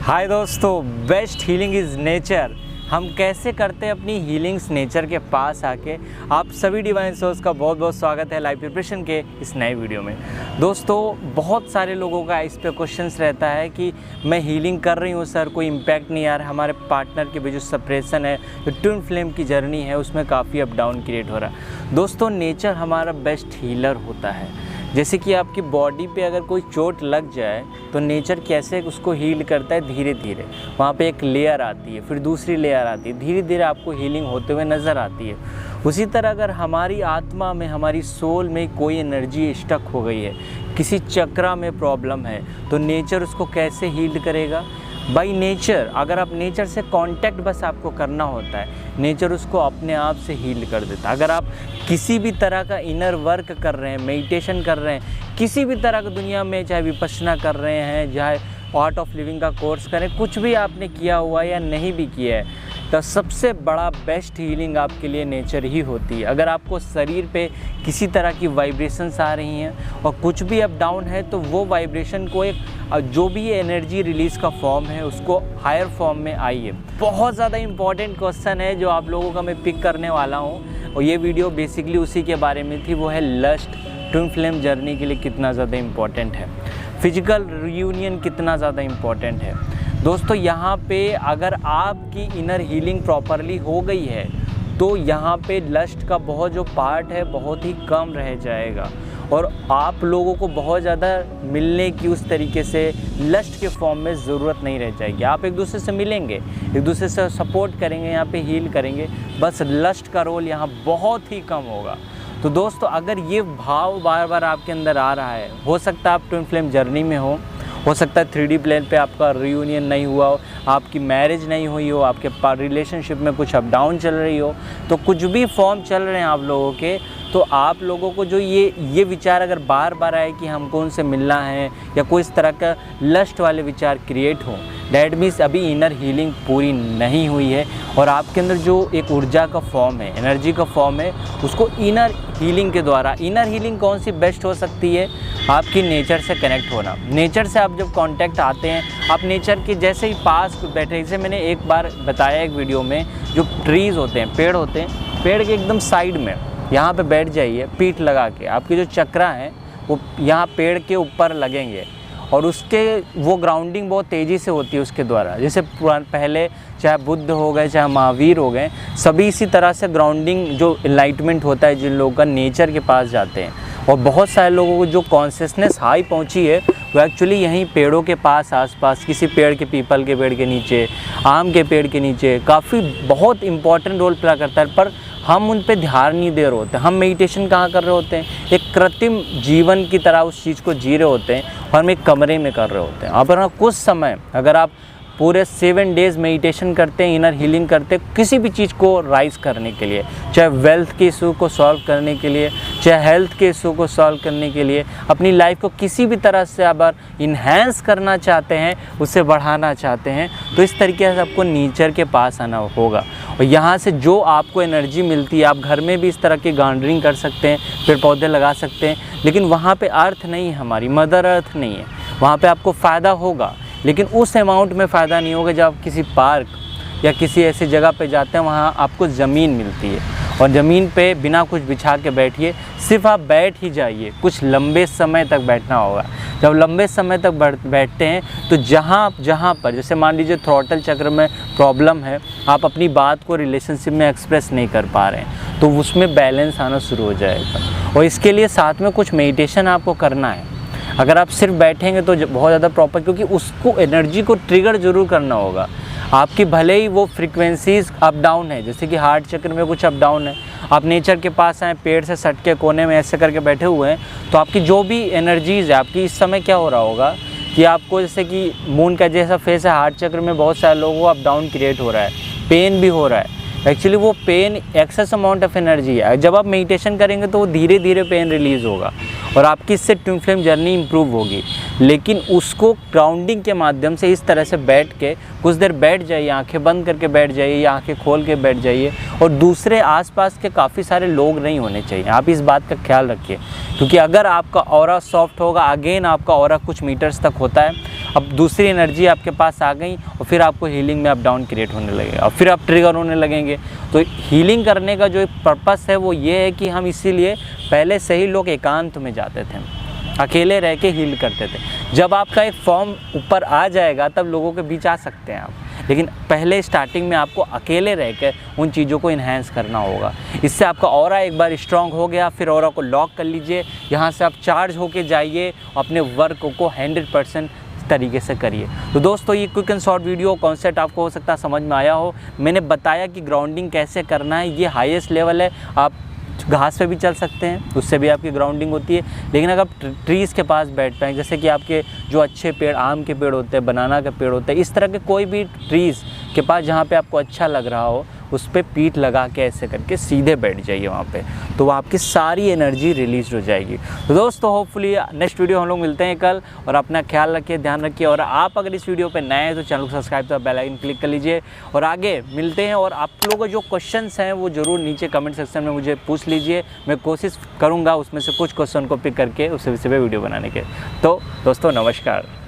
हाय दोस्तों, best healing is nature. हम कैसे करते हैं अपनी हीलिंग्स नेचर के पास आके। आप सभी डिवाइन सोर्स का बहुत बहुत स्वागत है लाइफ प्रिपरेशन के इस नए वीडियो में। दोस्तों, बहुत सारे लोगों का इस पे क्वेश्चंस रहता है कि मैं हीलिंग कर रही हूँ सर, कोई इम्पैक्ट नहीं आ रहा। हमारे पार्टनर के भी जो सेपरेशन है, जो ट्विन फ्लेम की जर्नी है, उसमें काफ़ी अप डाउन क्रिएट हो रहा है। दोस्तों, नेचर हमारा बेस्ट हीलर होता है। जैसे कि आपकी बॉडी पे अगर कोई चोट लग जाए तो नेचर कैसे उसको हील करता है, धीरे धीरे वहाँ पे एक लेयर आती है, फिर दूसरी लेयर आती है, धीरे धीरे आपको हीलिंग होते हुए नज़र आती है। उसी तरह अगर हमारी आत्मा में, हमारी सोल में कोई एनर्जी स्टक हो गई है, किसी चक्रा में प्रॉब्लम है, तो नेचर उसको कैसे हील करेगा? By nature. अगर आप नेचर से कांटेक्ट बस आपको करना होता है, नेचर उसको अपने आप से हील कर देता है। अगर आप किसी भी तरह का इनर वर्क कर रहे हैं, मेडिटेशन कर रहे हैं, किसी भी तरह का दुनिया में, चाहे विपश्यना कर रहे हैं, चाहे आर्ट ऑफ लिविंग का कोर्स करें, कुछ भी आपने किया हुआ या नहीं भी किया है, तो सबसे बड़ा बेस्ट हीलिंग आपके लिए नेचर ही होती है। अगर आपको शरीर पे किसी तरह की वाइब्रेशंस आ रही हैं और कुछ भी अप डाउन है, तो वो वाइब्रेशन को एक जो भी एनर्जी रिलीज़ का फॉर्म है, उसको हायर फॉर्म में आइए। बहुत ज़्यादा इंपॉर्टेंट क्वेश्चन है जो आप लोगों का मैं पिक करने वाला हूँ, और ये वीडियो बेसिकली उसी के बारे में थी। वो है लस्ट ट्विन फ्लेम जर्नी के लिए कितना ज़्यादा इम्पॉर्टेंट है, फिजिकल रियूनियन कितना ज़्यादा इम्पॉर्टेंट है। दोस्तों, यहाँ पे अगर आपकी इनर हीलिंग प्रॉपरली हो गई है तो यहाँ पे लस्ट का बहुत जो पार्ट है बहुत ही कम रह जाएगा, और आप लोगों को बहुत ज़्यादा मिलने की उस तरीके से लस्ट के फॉर्म में ज़रूरत नहीं रह जाएगी। आप एक दूसरे से मिलेंगे, एक दूसरे से सपोर्ट करेंगे, यहाँ पे हील करेंगे, बस लस्ट का रोल यहाँ बहुत ही कम होगा। तो दोस्तों, अगर ये भाव बार बार आपके अंदर आ रहा है, हो सकता है आप ट्विन फ्लेम जर्नी में हो सकता है 3D प्लेन पे आपका रियूनियन नहीं हुआ हो, आपकी मैरिज नहीं हुई हो, आपके रिलेशनशिप में कुछ अप डाउन चल रही हो, तो कुछ भी फॉर्म चल रहे हैं आप लोगों के, तो आप लोगों को जो ये विचार अगर बार बार आए कि हमको उनसे मिलना है, या कोई इस तरह का लस्ट वाले विचार क्रिएट हो, डैट मीन्स अभी इनर हीलिंग पूरी नहीं हुई है। और आपके अंदर जो एक ऊर्जा का फॉर्म है, एनर्जी का फॉर्म है, उसको इनर हीलिंग के द्वारा, इनर हीलिंग कौन सी बेस्ट हो सकती है? आपकी नेचर से कनेक्ट होना। नेचर से आप जब कांटेक्ट आते हैं, आप नेचर के जैसे ही पास बैठे, जैसे मैंने एक बार बताया एक वीडियो में, जो ट्रीज़ होते हैं, पेड़ होते हैं, पेड़ के एकदम साइड में यहाँ पे बैठ जाइए, पीठ लगा के। आपके जो चक्रा हैं वो यहाँ पेड़ के ऊपर लगेंगे, और उसके वो ग्राउंडिंग बहुत तेज़ी से होती है उसके द्वारा। जैसे पहले चाहे बुद्ध हो गए, चाहे महावीर हो गए, सभी इसी तरह से ग्राउंडिंग जो एनलाइटमेंट होता है जिन लोगों का, नेचर के पास जाते हैं। और बहुत सारे लोगों को जो कॉन्शियसनेस हाई पहुंची है, वो एक्चुअली यहीं पेड़ों के पास, आसपास, किसी पेड़ के, पीपल के पेड़ के नीचे, आम के पेड़ के नीचे, काफ़ी बहुत इंपॉर्टेंट रोल प्ले करता है। पर हम उन पे ध्यान नहीं दे रहे होते। हम मेडिटेशन कहाँ कर रहे होते हैं? एक कृत्रिम जीवन की तरह उस चीज़ को जी रहे होते हैं, और हम एक कमरे में कर रहे होते हैं। अगर कुछ समय, अगर आप पूरे 7 डेज़ मेडिटेशन करते हैं, इनर हीलिंग करते हैं, किसी भी चीज़ को राइज करने के लिए, चाहे वेल्थ के इशू को सॉल्व करने के लिए, चाहे हेल्थ के इशू को सॉल्व करने के लिए, अपनी लाइफ को किसी भी तरह से अगर इन्हेंस करना चाहते हैं, उसे बढ़ाना चाहते हैं, तो इस तरीके से आपको नेचर के पास आना होगा। और यहाँ से जो आपको एनर्जी मिलती है, आप घर में भी इस तरह की गार्डनिंग कर सकते हैं, पेड़ पौधे लगा सकते हैं, लेकिन वहाँ पे अर्थ नहीं है, हमारी मदर अर्थ नहीं है। वहाँ पे आपको फ़ायदा होगा, लेकिन उस अमाउंट में फ़ायदा नहीं होगा जब आप किसी पार्क या किसी ऐसी जगह पे जाते हैं, वहाँ आपको ज़मीन मिलती है, और ज़मीन पे बिना कुछ बिछा के बैठिए, सिर्फ आप बैठ ही जाइए। कुछ लंबे समय तक बैठना होगा। जब लंबे समय तक बैठते हैं, तो जहाँ पर, जैसे मान लीजिए थ्रॉटल चक्र में प्रॉब्लम है, आप अपनी बात को रिलेशनशिप में एक्सप्रेस नहीं कर पा रहे हैं, तो उसमें बैलेंस आना शुरू हो जाएगा। और इसके लिए साथ में कुछ मेडिटेशन आपको करना है। अगर आप सिर्फ बैठेंगे तो बहुत ज़्यादा प्रॉपर, क्योंकि उसको एनर्जी को ट्रिगर ज़रूर करना होगा। आपकी भले ही वो फ्रीक्वेंसीज अप डाउन है, जैसे कि हार्ट चक्र में कुछ अप डाउन है, आप नेचर के पास आए, पेड़ से सट के कोने में ऐसे करके बैठे हुए हैं, तो आपकी जो भी एनर्जीज़ है, आपकी इस समय क्या हो रहा होगा कि आपको, जैसे कि मून का जैसा फेस है, हार्ट चक्र में बहुत सारे लोगों को अप डाउन क्रिएट हो रहा है, पेन भी हो रहा है। एक्चुअली वो pain excess amount of energy है। जब आप मेडिटेशन करेंगे तो वो धीरे धीरे पेन रिलीज़ होगा, और आपकी इससे ट्विन फ्लेम जर्नी इंप्रूव होगी। लेकिन उसको ग्राउंडिंग के माध्यम से इस तरह से बैठ के कुछ देर बैठ जाइए, आंखें बंद करके बैठ जाइए या आंखें खोल के बैठ जाइए, और दूसरे आसपास के काफ़ी सारे लोग नहीं होने चाहिए। आप इस बात का ख्याल रखिए, क्योंकि अगर आपका ऑरा सॉफ्ट होगा, अगेन आपका ऑरा कुछ मीटर्स तक होता है, अब दूसरी एनर्जी आपके पास आ गई और फिर आपको हीलिंग में अप डाउन क्रिएट होने लगेगा और फिर आप ट्रिगर होने लगेंगे। तो हीलिंग करने का जो पर्पस है वो ये है कि हम इसीलिए पहले से ही लोग एकांत में जाते थे, अकेले रह के हील करते थे। जब आपका एक फॉर्म ऊपर आ जाएगा तब लोगों के बीच आ सकते हैं आप, लेकिन पहले स्टार्टिंग में आपको अकेले रह के उन चीज़ों को इन्हेंस करना होगा। इससे आपका ऑरा एक बार स्ट्रांग हो गया, फिर ऑरा को लॉक कर लीजिए, यहाँ से आप चार्ज होके जाइए, अपने वर्क को 100% तरीके से करिए। तो दोस्तों, ये quick and short video concept आपको हो सकता है समझ में आया हो। मैंने बताया कि ग्राउंडिंग कैसे करना है, ये हाईएस्ट लेवल है। आप घास पे भी चल सकते हैं, उससे भी आपकी ग्राउंडिंग होती है, लेकिन अगर आप ट्रीज़ के पास बैठ पाएँ, जैसे कि आपके जो अच्छे पेड़, आम के पेड़ होते हैं, बनाना के पेड़ होते हैं, इस तरह के कोई भी ट्रीज़ के पास जहाँ पे आपको अच्छा लग रहा हो, उस पर पीठ लगा के ऐसे करके सीधे बैठ जाइए वहाँ पे, तो वहाँ आपकी सारी एनर्जी रिलीज हो जाएगी। तो दोस्तों, होपफुली नेक्स्ट वीडियो हम लोग मिलते हैं कल, और अपना ख्याल रखिए, ध्यान रखिए। और आप अगर इस वीडियो पे नए हैं तो चैनल को सब्सक्राइब तो बेल आइकन क्लिक कर लीजिए, और आगे मिलते हैं। और आप लोगों के जो क्वेश्चंस हैं वो ज़रूर नीचे कमेंट सेक्शन में मुझे पूछ लीजिए, मैं कोशिश करूँगा उसमें से कुछ क्वेश्चन को पिक करके उस विषय पर वीडियो बनाने के। तो दोस्तों, नमस्कार।